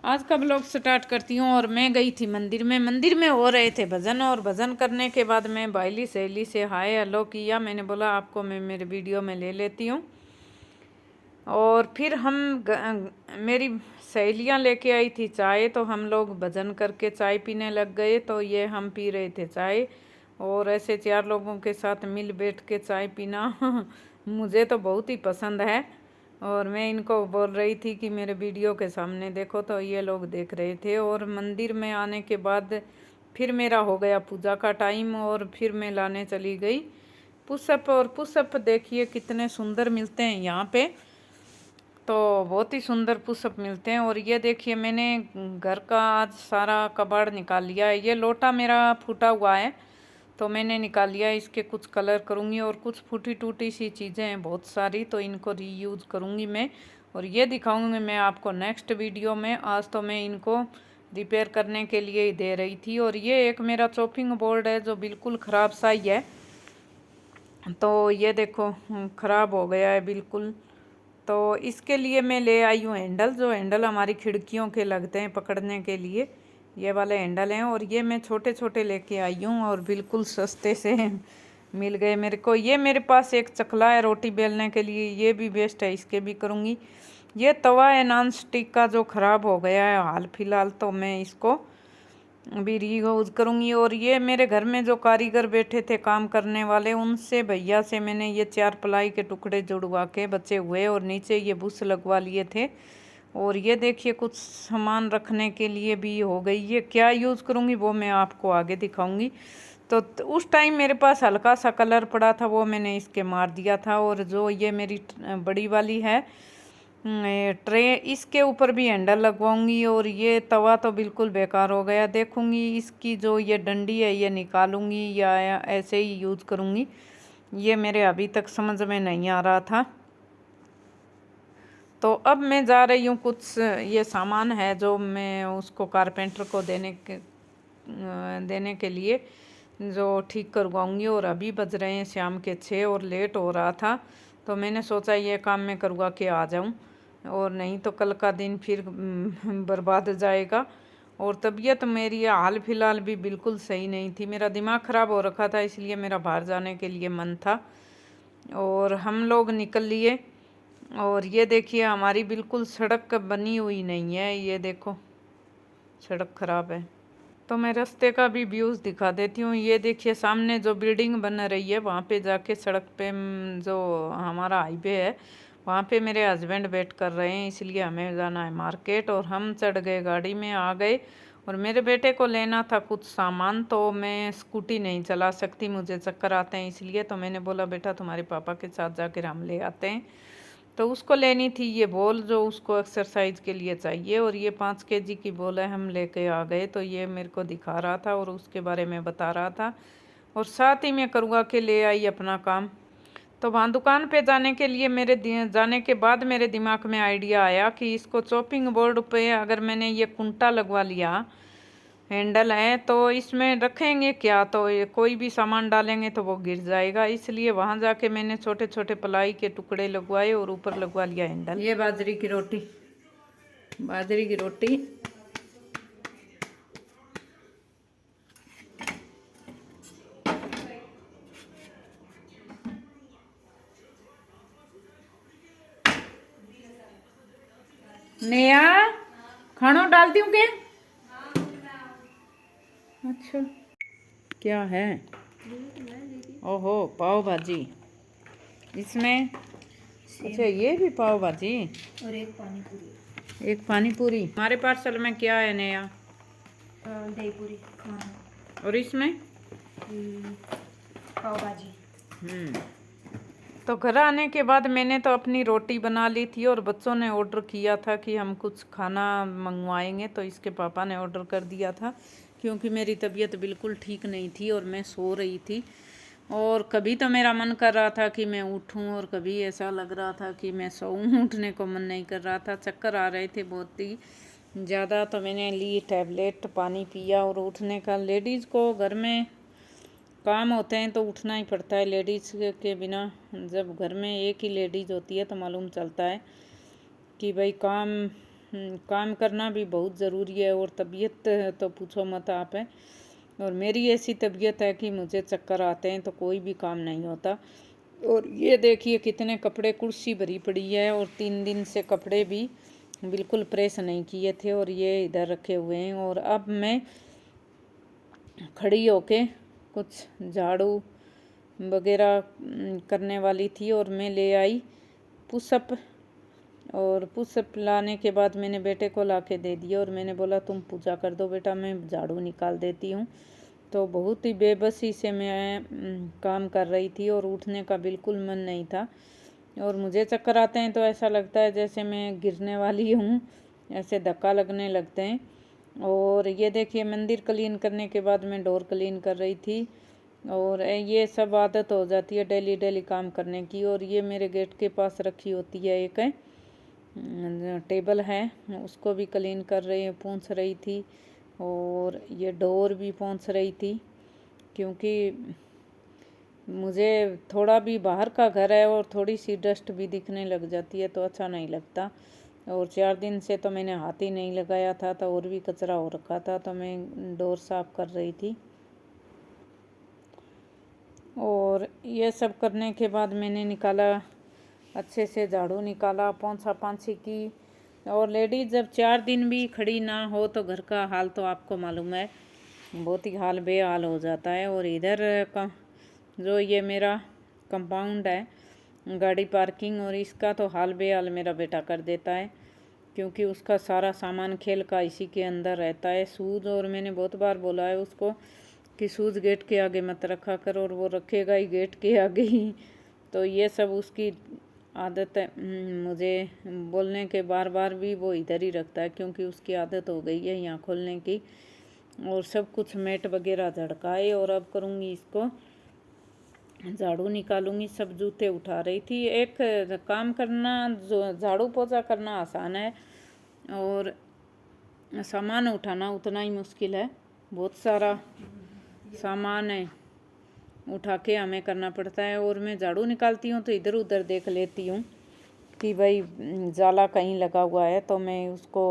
आज का blog start करती हूँ। और मैं गई थी मंदिर में हो रहे थे भजन। और भजन करने के बाद मैं भाईली सहेली से हाय हेलो किया। मैंने बोला आपको मैं मेरे वीडियो में ले लेती हूँ। और फिर मेरी सहेलियाँ लेके आई थी चाय, तो हम लोग भजन करके चाय पीने लग गए। तो ये हम पी रहे थे चाय, और ऐसे 4 लोगों के साथ मिल बैठ के चाय पीना मुझे तो बहुत ही पसंद है। और मैं इनको बोल रही थी कि मेरे वीडियो के सामने देखो, तो ये लोग देख रहे थे। और मंदिर में आने के बाद फिर मेरा हो गया पूजा का टाइम, और फिर मैं लाने चली गई पुशअप। और पुशअप देखिए कितने सुंदर मिलते हैं यहाँ पे, तो बहुत ही सुंदर पुशअप मिलते हैं। और ये देखिए मैंने घर का आज सारा कबाड़ निकाल लिया है। ये लोटा मेरा फूटा हुआ है तो मैंने निकाल लिया। इसके कुछ कलर करूँगी, और कुछ फूटी टूटी सी चीज़ें हैं बहुत सारी, तो इनको रीयूज़ करूँगी मैं। और ये दिखाऊँगी मैं आपको नेक्स्ट वीडियो में। आज तो मैं इनको रिपेयर करने के लिए ही दे रही थी। और ये एक मेरा चॉपिंग बोर्ड है जो बिल्कुल ख़राब सा ही है, तो ये देखो ख़राब हो गया है बिल्कुल। तो इसके लिए मैं ले आई हूँ हैंडल, जो हैंडल हमारी खिड़कियों के लगते हैं पकड़ने के लिए, ये वाले हैंडल हैं। और ये मैं छोटे छोटे लेके आई हूँ, और बिल्कुल सस्ते से मिल गए मेरे को। ये मेरे पास एक चकला है रोटी बेलने के लिए, ये भी बेस्ट है, इसके भी करूँगी। ये तवा है नॉन स्टिक का जो ख़राब हो गया है हाल फिलहाल, तो मैं इसको भी रीयूज़ करूँगी। और ये मेरे घर में जो कारीगर बैठे थे काम करने वाले, उनसे भैया से मैंने ये 4 प्लाई के टुकड़े जुड़वा के बचे हुए, और नीचे ये बुश लगवा लिए थे। और ये देखिए कुछ सामान रखने के लिए भी हो गई। ये क्या यूज़ करूँगी वो मैं आपको आगे दिखाऊँगी। तो उस टाइम मेरे पास हल्का सा कलर पड़ा था, वो मैंने इसके मार दिया था। और जो ये मेरी बड़ी वाली है ट्रे, इसके ऊपर भी हैंडल लगवाऊंगी। और ये तवा तो बिल्कुल बेकार हो गया, देखूंगी इसकी जो ये डंडी है ये निकालूंगी या ऐसे ही यूज़ करूंगी, ये मेरे अभी तक समझ में नहीं आ रहा था। तो अब मैं जा रही हूँ, कुछ ये सामान है जो मैं उसको कारपेंटर को देने के लिए जो ठीक करवाऊँगी। और अभी बज रहे हैं शाम के 6 और लेट हो रहा था, तो मैंने सोचा ये काम मैं करवा के आ जाऊँ, और नहीं तो कल का दिन फिर बर्बाद जाएगा। और तबीयत मेरी हाल फिलहाल भी बिल्कुल सही नहीं थी, मेरा दिमाग ख़राब हो रखा था, इसलिए मेरा बाहर जाने के लिए मन था। और हम लोग निकल लिए। और ये देखिए हमारी बिल्कुल सड़क बनी हुई नहीं है, ये देखो सड़क ख़राब है। तो मैं रास्ते का भी व्यूज़ दिखा देती हूँ। ये देखिए सामने जो बिल्डिंग बन रही है, वहाँ पे जाके सड़क पे जो हमारा हाईवे है, वहाँ पे मेरे हस्बैंड वेट कर रहे हैं, इसलिए हमें जाना है मार्केट। और हम चढ़ गए गाड़ी में, आ गए। और मेरे बेटे को लेना था कुछ सामान, तो मैं स्कूटी नहीं चला सकती, मुझे चक्कर आते हैं, इसलिए तो मैंने बोला बेटा तुम्हारे पापा के साथ जाकर हम ले आते हैं। तो उसको लेनी थी ये बॉल जो उसको एक्सरसाइज के लिए चाहिए, और ये 5 केजी की बॉल है, हम लेके आ गए। तो ये मेरे को दिखा रहा था और उसके बारे में बता रहा था, और साथ ही मैं करूँगा के ले आई अपना काम। तो वहाँ दुकान पे जाने के लिए जाने के बाद मेरे दिमाग में आइडिया आया कि इसको चॉपिंग बोर्ड पे अगर मैंने ये कुंटा लगवा लिया, हैंडल है, तो इसमें रखेंगे क्या, तो ये कोई भी सामान डालेंगे तो वो गिर जाएगा। इसलिए वहाँ जाके मैंने छोटे छोटे प्लाई के टुकड़े लगवाए और ऊपर लगवा लिया हैंडल। ये बाजरे की रोटी, बाजरे की रोटी। नेहा खाना डालती हूँ क्या? अच्छा क्या है? ओहो पाव भाजी इसमें। अच्छा ये भी पाव भाजी और एक पानी पूरी। एक पानी पूरी। हमारे पार्सल में क्या है नया? दही पूरी खाना। और इसमें पाव भाजी। तो घर आने के बाद मैंने तो अपनी रोटी बना ली थी, और बच्चों ने ऑर्डर किया था कि हम कुछ खाना मंगवाएंगे, तो इसके पापा ने ऑर्डर कर दिया था, क्योंकि मेरी तबीयत बिल्कुल ठीक नहीं थी और मैं सो रही थी। और कभी तो मेरा मन कर रहा था कि मैं उठूं, और कभी ऐसा लग रहा था कि मैं सोऊं, उठने को मन नहीं कर रहा था, चक्कर आ रहे थे बहुत ही ज़्यादा। तो मैंने ली टैबलेट, पानी पिया, और उठने का, लेडीज़ को घर में काम होते हैं तो उठना ही पड़ता है। लेडीज़ के बिना, जब घर में एक ही लेडीज़ होती है तो मालूम चलता है कि भाई काम काम करना भी बहुत ज़रूरी है। और तबीयत तो पूछो मत आप है। और मेरी ऐसी तबीयत है कि मुझे चक्कर आते हैं तो कोई भी काम नहीं होता। और ये देखिए कितने कपड़े, कुर्सी भरी पड़ी है और 3 दिन से कपड़े भी बिल्कुल प्रेस नहीं किए थे और ये इधर रखे हुए हैं। और अब मैं खड़ी होके कुछ झाड़ू वगैरह करने वाली थी और मैं ले आई पुशअप। और पुशअप लाने के बाद मैंने बेटे को ला के दे दिया और मैंने बोला तुम पूजा कर दो बेटा, मैं झाड़ू निकाल देती हूँ। तो बहुत ही बेबसी से मैं काम कर रही थी और उठने का बिल्कुल मन नहीं था। और मुझे चक्कर आते हैं तो ऐसा लगता है जैसे मैं गिरने वाली हूँ, ऐसे धक्का लगने लगते हैं। और ये देखिए मंदिर क्लीन करने के बाद मैं डोर क्लीन कर रही थी। और ये सब आदत हो जाती है डेली डेली काम करने की। और ये मेरे गेट के पास रखी होती है एक टेबल है, उसको भी क्लीन कर रही पोंछ रही थी। और ये डोर भी पोंछ रही थी क्योंकि मुझे थोड़ा भी बाहर का घर है और थोड़ी सी डस्ट भी दिखने लग जाती है तो अच्छा नहीं लगता। और 4 दिन से तो मैंने हाथ ही नहीं लगाया था तो और भी कचरा हो रखा था, तो मैं डोर साफ कर रही थी। और ये सब करने के बाद मैंने निकाला, अच्छे से झाड़ू निकाला, पोंछा पाछी की। और लेडीज़ जब 4 दिन भी खड़ी ना हो तो घर का हाल तो आपको मालूम है, बहुत ही हाल बेहाल हो जाता है। और इधर का जो ये मेरा कंपाउंड है गाड़ी पार्किंग, और इसका तो हाल बेहाल मेरा बेटा कर देता है क्योंकि उसका सारा सामान खेल का इसी के अंदर रहता है, शूज़। और मैंने बहुत बार बोला है उसको कि शूज़ गेट के आगे मत रखा कर, और वो रखेगा ही गेट के आगे ही। तो ये सब उसकी आदत है, मुझे बोलने के बार बार भी वो इधर ही रखता है क्योंकि उसकी आदत हो गई है यहाँ खोलने की। और सब कुछ मैट वगैरह झड़काए और अब करूँगी इसको झाड़ू निकालूंगी। सब जूते उठा रही थी। एक काम करना, जो झाड़ू पोछा करना आसान है और सामान उठाना उतना ही मुश्किल है। बहुत सारा सामान है उठा के हमें करना पड़ता है। और मैं झाड़ू निकालती हूँ तो इधर उधर देख लेती हूँ कि भाई जाला कहीं लगा हुआ है तो मैं उसको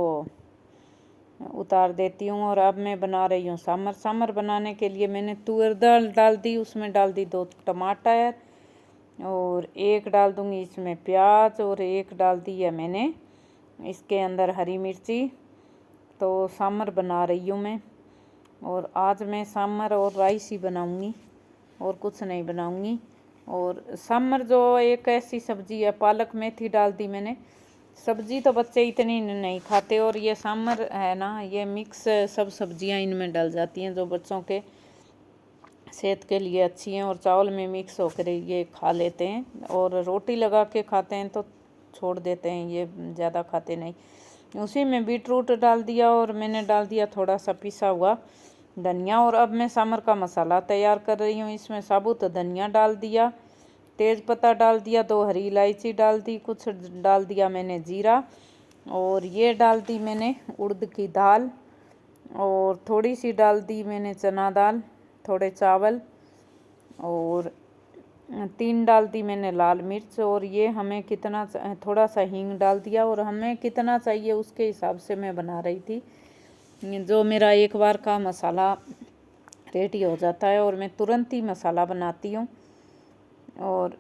उतार देती हूँ। और अब मैं बना रही हूँ सांभर। सांभर बनाने के लिए मैंने तुअर दाल डाल दी, उसमें डाल दी 2 टमाटर और 1 डाल दूँगी इसमें प्याज और 1 डाल दी है मैंने इसके अंदर हरी मिर्ची। तो सांभर बना रही हूँ मैं। और आज मैं सांभर और राइस ही बनाऊँगी और कुछ नहीं बनाऊँगी। और सांभर जो एक ऐसी सब्जी है, पालक मेथी डाल दी मैंने। सब्जी तो बच्चे इतनी नहीं खाते और ये सांभर है ना, ये मिक्स सब सब्जियां इनमें डल जाती हैं जो बच्चों के सेहत के लिए अच्छी हैं और चावल में मिक्स होकर ये खा लेते हैं। और रोटी लगा के खाते हैं तो छोड़ देते हैं, ये ज़्यादा खाते नहीं। उसी में बीटरूट डाल दिया और मैंने डाल दिया थोड़ा सा पिसा हुआ धनिया। और अब मैं सांभर का मसाला तैयार कर रही हूँ। इसमें साबुत धनिया डाल दिया, तेज पत्ता डाल दिया, 2 हरी इलायची डाल दी, कुछ डाल दिया मैंने जीरा। और ये डाल दी मैंने उड़द की दाल और थोड़ी सी डाल दी मैंने चना दाल, थोड़े चावल और 3 डाल दी मैंने लाल मिर्च। और ये हमें कितना, थोड़ा सा हींग डाल दिया और हमें कितना चाहिए उसके हिसाब से मैं बना रही थी। जो मेरा एक बार का मसाला रेडी हो जाता है और मैं तुरंत ही मसाला बनाती हूँ। और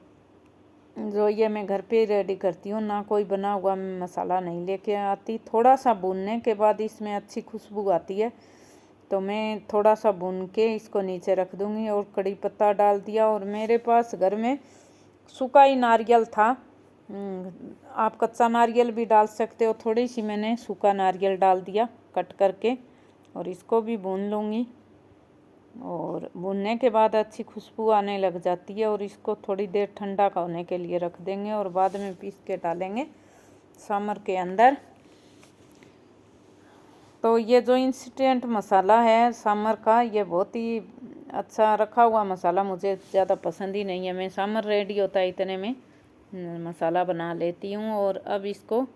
जो ये मैं घर पे रेडी करती हूँ ना, कोई बना हुआ मसाला नहीं लेके आती। थोड़ा सा भूनने के बाद इसमें अच्छी खुशबू आती है तो मैं थोड़ा सा भून के इसको नीचे रख दूँगी। और कड़ी पत्ता डाल दिया। और मेरे पास घर में सूखा ही नारियल था, आप कच्चा नारियल भी डाल सकते हो। थोड़ी सी मैंने सूखा नारियल डाल दिया कट करके और इसको भी भून लूँगी। और भूनने के बाद अच्छी खुशबू आने लग जाती है और इसको थोड़ी देर ठंडा होने के लिए रख देंगे और बाद में पीस के डालेंगे सांभर के अंदर। तो ये जो इंस्टेंट मसाला है सांभर का, ये बहुत ही अच्छा रखा हुआ मसाला मुझे ज़्यादा पसंद ही नहीं है। मैं सांभर रेडी होता है इतने में मसाला बना लेती हूँ। और अब इसको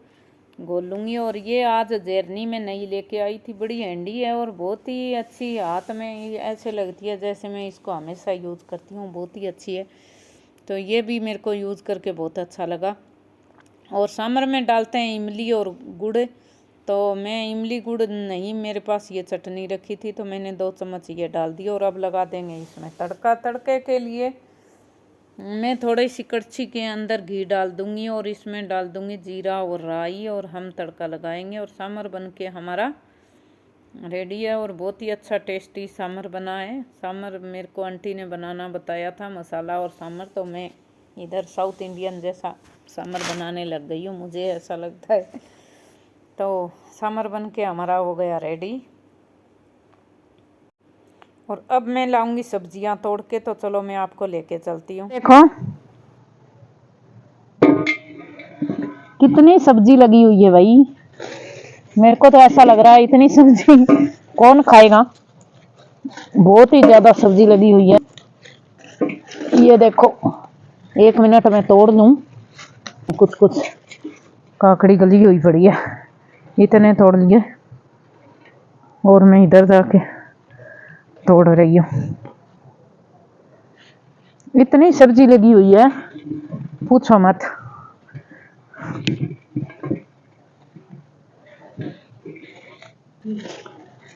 घोल लूँगी। और ये आज जर्नी में नई लेके आई थी, बड़ी हैंडी है और बहुत ही अच्छी, हाथ में ऐसे लगती है जैसे मैं इसको हमेशा यूज़ करती हूँ, बहुत ही अच्छी है। तो ये भी मेरे को यूज़ करके बहुत अच्छा लगा। और सांभर में डालते हैं इमली और गुड़, तो मैं इमली गुड़ नहीं, मेरे पास ये चटनी रखी थी तो मैंने 2 चम्मच ये डाल दी। और अब लगा देंगे इसमें तड़का। तड़के के लिए मैं थोड़ी सी कड़छी के अंदर घी डाल दूंगी और इसमें डाल दूंगी जीरा और राई और हम तड़का लगाएंगे और सांभर बन के हमारा रेडी है। और बहुत ही अच्छा टेस्टी सांभर बना है। सांभर मेरे को आंटी ने बनाना बताया था, मसाला और सांभर, तो मैं इधर साउथ इंडियन जैसा सांभर बनाने लग गई हूँ, मुझे ऐसा लगता है। तो सांभर बन के हमारा हो गया रेडी। और अब मैं लाऊंगी सब्जियां तोड़ के, तो चलो मैं आपको लेके चलती हूँ। देखो कितनी सब्जी लगी हुई है भाई, मेरे को तो ऐसा लग रहा है इतनी सब्जी कौन खाएगा। बहुत ही ज्यादा सब्जी लगी हुई है। ये देखो 1 मिनट में तोड़ लूं। कुछ कुछ काकड़ी गली हुई पड़ी है, इतने तोड़ लिए और मैं इधर जाके तोड़ रही हूँ। इतनी सब्जी लगी हुई है पूछो मत।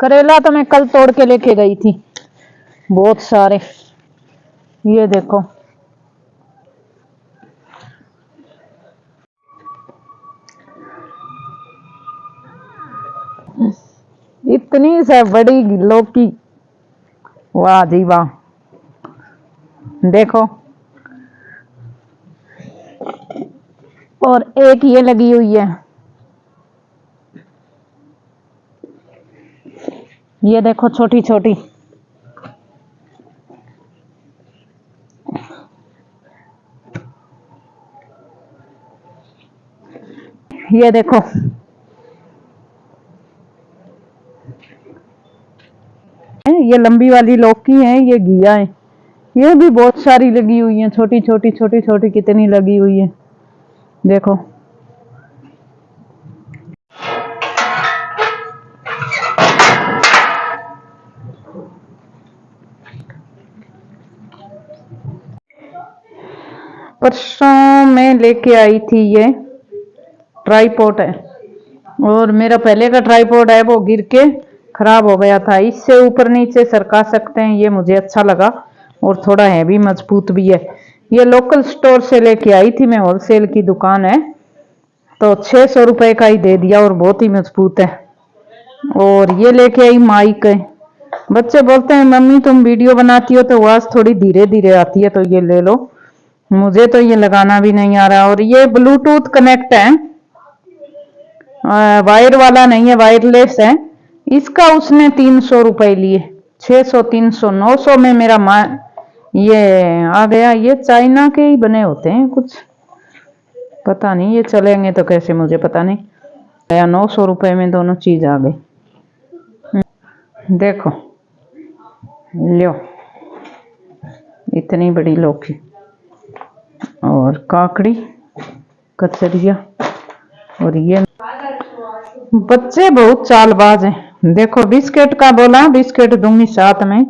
करेला तो मैं कल तोड़ के लेके गई थी बहुत सारे। ये देखो इतनी से बड़ी लौकी, वाह जी वाह। देखो और एक ये लगी हुई है, ये देखो छोटी छोटी। ये देखो ये लंबी वाली लौकी है, ये घिया है। ये भी बहुत सारी लगी हुई है, छोटी छोटी छोटी छोटी कितनी लगी हुई है देखो। परसों मैं लेके आई थी, ये ट्राईपॉड है और मेरा पहले का ट्राईपॉड है वो गिर के खराब हो गया था। इससे ऊपर नीचे सरका सकते हैं, ये मुझे अच्छा लगा और थोड़ा है भी मजबूत भी है। ये लोकल स्टोर से लेके आई थी मैं, होलसेल की दुकान है, तो 600 रुपए का ही दे दिया और बहुत ही मजबूत है। और ये लेके आई माइक है। बच्चे बोलते हैं मम्मी तुम वीडियो बनाती हो तो आवाज थोड़ी धीरे धीरे आती है, तो ये ले लो। मुझे तो ये लगाना भी नहीं आ रहा। और ये ब्लूटूथ कनेक्ट है, वायर वाला नहीं है, वायरलेस है। इसका उसने 300 रुपए लिए, 600 300 900 में मेरा ये आ गया। ये चाइना के ही बने होते हैं कुछ, पता नहीं ये चलेंगे तो कैसे, मुझे पता नहीं। 900 रुपए में दोनों चीज आ गई। देखो लो इतनी बड़ी लौकी और काकड़ी कचरिया। और ये बच्चे बहुत चालबाज हैं। देखो बिस्किट का बोला, बिस्किट दूंगी साथ में।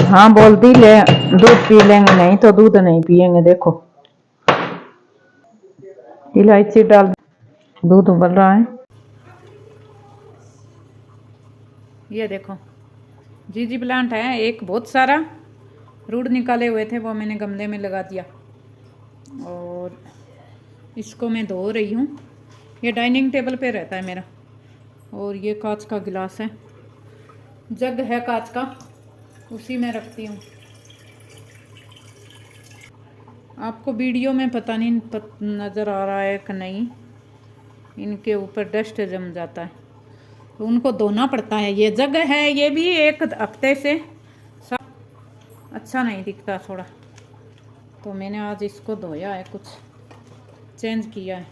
हाँ बोलती ले दूध पी लेंगे, नहीं तो दूध नहीं पियेंगे। देखो इलायची डाल, दूध उबल रहा है। ये देखो जीजी प्लांट है एक, बहुत सारा रूट निकाले हुए थे वो मैंने गमले में लगा दिया। और इसको मैं धो रही हूँ, ये डाइनिंग टेबल पे रहता है मेरा। और ये कांच का गिलास है, जग है कांच का, उसी में रखती हूँ। आपको वीडियो में पता नहीं नज़र आ रहा है कि नहीं, इनके ऊपर डस्ट जम जाता है तो उनको धोना पड़ता है। ये जग है, ये भी 1 हफ्ते से अच्छा नहीं दिखता थोड़ा, तो मैंने आज इसको धोया है, कुछ चेंज किया है।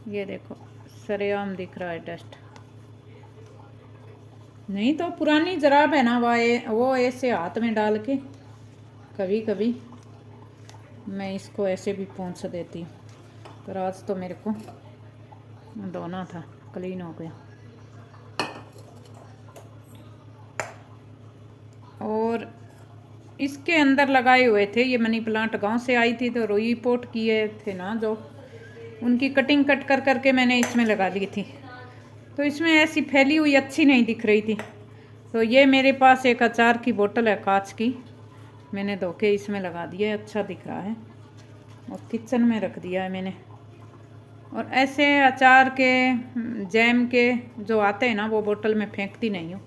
ये देखो सरेआम दिख रहा है डस्ट। नहीं तो पुरानी जराब है ना, वो ऐसे हाथ में डाल के कभी कभी मैं इसको ऐसे भी पोंछ देती हूँ, पर आज तो मेरे को धोना था, क्लीन हो गया। और इसके अंदर लगाए हुए थे ये मनी प्लांट, गांव से आई थी तो रुई पोट किए थे ना जो, उनकी कटिंग कट कर करके मैंने इसमें लगा दी थी। तो इसमें ऐसी फैली हुई अच्छी नहीं दिख रही थी। तो ये मेरे पास एक अचार की बोतल है कांच की, मैंने धो के इसमें लगा दिया है, अच्छा दिख रहा है और किचन में रख दिया है मैंने। और ऐसे अचार के जैम के जो आते हैं ना वो बोतल में फेंकती नहीं हूँ,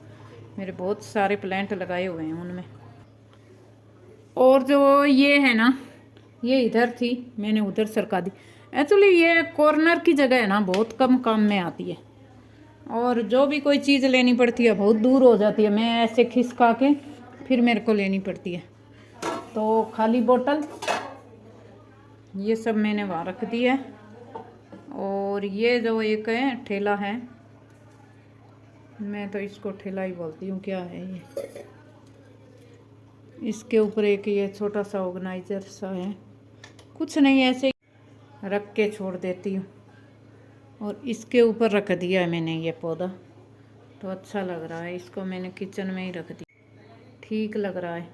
मेरे बहुत सारे प्लांट लगाए हुए हैं उनमें। और जो ये है ना ये इधर थी, मैंने उधर सरका दी। एक्चुअली ये कॉर्नर की जगह है ना, बहुत कम काम में आती है और जो भी कोई चीज़ लेनी पड़ती है बहुत दूर हो जाती है, मैं ऐसे खिसका के फिर मेरे को लेनी पड़ती है। तो खाली बोतल ये सब मैंने वहाँ रख दी है। और ये जो एक है ठेला है, मैं तो इसको ठेला ही बोलती हूँ, क्या है ये, इसके ऊपर एक ये छोटा सा ऑर्गेनाइजर सा है, कुछ नहीं ऐसे रख के छोड़ देती हूँ। और इसके ऊपर रख दिया है मैंने ये पौधा, तो अच्छा लग रहा है, इसको मैंने किचन में ही रख दिया, ठीक लग रहा है।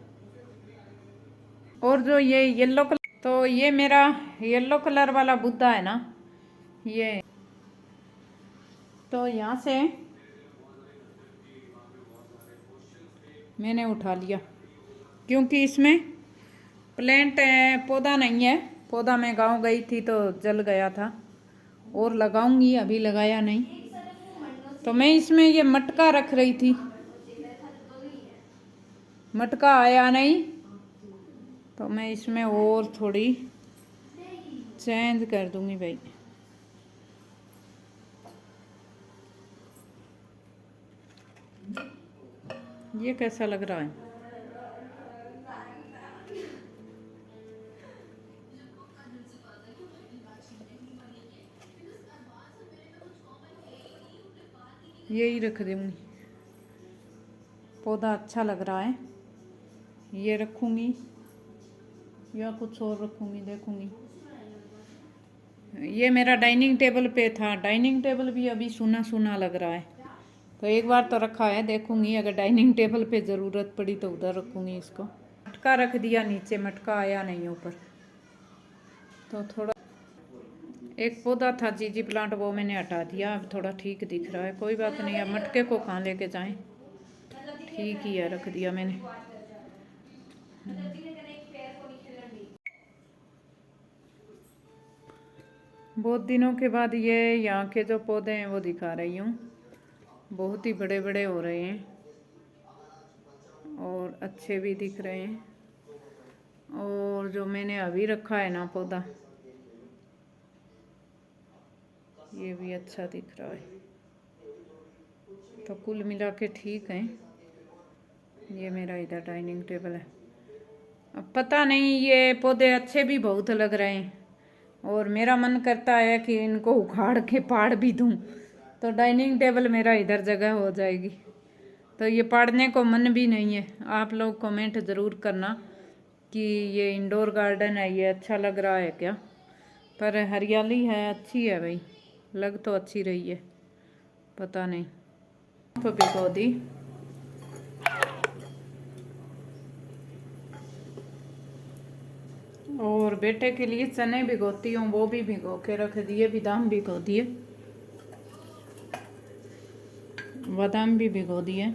और जो ये येलो कलर, तो ये मेरा येलो कलर वाला बुद्धा है ना, ये तो यहाँ से मैंने उठा लिया क्योंकि इसमें प्लांट पौधा नहीं है। पौधा मैं गांव गई थी तो जल गया था, और लगाऊंगी, अभी लगाया नहीं। तो मैं इसमें ये मटका रख रही थी, मटका आया नहीं, तो मैं इसमें और थोड़ी चेंज कर दूंगी भाई। ये कैसा लग रहा है, यही रख दूंगी, पौधा अच्छा लग रहा है। ये रखूंगी या कुछ और रखूंगी, देखूंगी। ये मेरा डाइनिंग टेबल पे था, डाइनिंग टेबल भी अभी सूना सूना लग रहा है, तो एक बार तो रखा है, देखूंगी अगर डाइनिंग टेबल पे ज़रूरत पड़ी तो उधर रखूंगी इसको। मटका रख दिया नीचे, मटका आया नहीं ऊपर, तो थोड़ा एक पौधा था जीजी प्लांट, वो मैंने हटा दिया, अब थोड़ा ठीक दिख रहा है। कोई बात नहीं, अब मटके को कहाँ लेके जाएं, ठीक ही है, रख दिया मैंने। बहुत दिनों के बाद ये यहाँ के जो पौधे हैं वो दिखा रही हूँ, बहुत ही बड़े बड़े हो रहे हैं और अच्छे भी दिख रहे हैं। और जो मैंने अभी रखा है ना पौधा, ये भी अच्छा दिख रहा है, तो कुल मिला के ठीक है। ये मेरा इधर डाइनिंग टेबल है। अब पता नहीं, ये पौधे अच्छे भी बहुत लग रहे हैं और मेरा मन करता है कि इनको उखाड़ के पाड़ भी दूं, तो डाइनिंग टेबल मेरा इधर जगह हो जाएगी। तो ये पाड़ने को मन भी नहीं है। आप लोग कमेंट ज़रूर करना कि ये इंडोर गार्डन है, ये अच्छा लग रहा है क्या। पर हरियाली है, अच्छी है भाई, लग तो अच्छी रही है, पता नहीं। तो भिगो दी, और बेटे के लिए चने भिगोती हूँ, वो भी भिगो के रख दिए, बादाम भिगो दिए, बादाम भी भिगो दिए।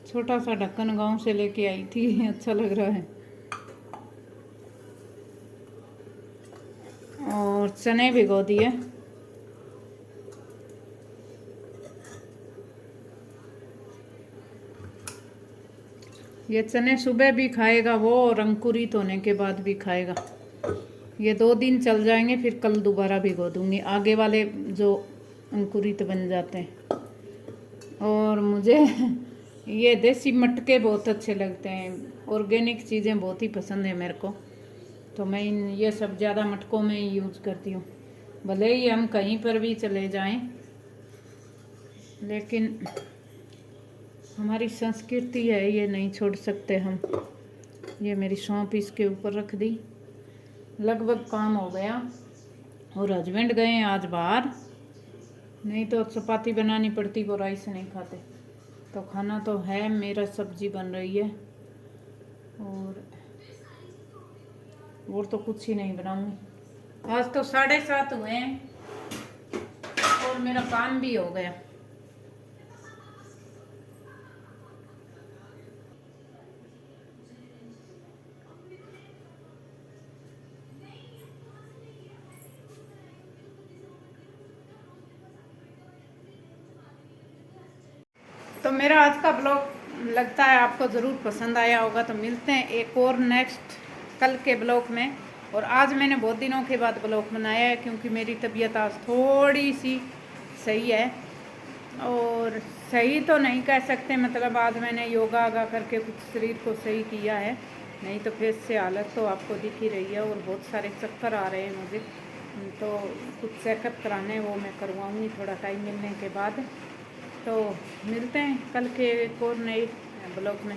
छोटा सा ढक्कन गांव से लेके आई थी, अच्छा लग रहा है। और चने भिगो दिए, ये चने सुबह भी खाएगा वो, और अंकुरित होने के बाद भी खाएगा। ये 2 दिन चल जाएंगे, फिर कल दोबारा भिगो दूंगी, आगे वाले जो अंकुरित बन जाते हैं। और मुझे ये देसी मटके बहुत अच्छे लगते हैं, ऑर्गेनिक चीज़ें बहुत ही पसंद है मेरे को, तो मैं ये सब ज़्यादा मटकों में ही यूज़ करती हूँ। भले ही हम कहीं पर भी चले जाएं, लेकिन हमारी संस्कृति है, ये नहीं छोड़ सकते हम। ये मेरी सौंफ इसके ऊपर रख दी, लगभग काम हो गया। और हस्बैंड गए आज बाहर, नहीं तो चपाती बनानी पड़ती, वो राइस नहीं खाते। तो खाना तो है, मेरा सब्जी बन रही है, और तो कुछ ही नहीं बनाऊंगी। आज तो 7:30 हुए हैं और मेरा काम भी हो गया। तो मेरा आज का ब्लॉग लगता है आपको ज़रूर पसंद आया होगा। तो मिलते हैं एक और नेक्स्ट कल के ब्लॉग में। और आज मैंने बहुत दिनों के बाद ब्लॉग बनाया है क्योंकि मेरी तबीयत आज थोड़ी सी सही है। और सही तो नहीं कह सकते, मतलब आज मैंने योगा आगा करके कुछ शरीर को सही किया है, नहीं तो फिर से हालत तो आपको दिख ही रही है। और बहुत सारे चक्कर आ रहे हैं मुझे, तो कुछ चेकअप कराने वो मैं करवाऊँगी थोड़ा टाइम मिलने के बाद। तो मिलते हैं कल के एक और नए ब्लॉग में।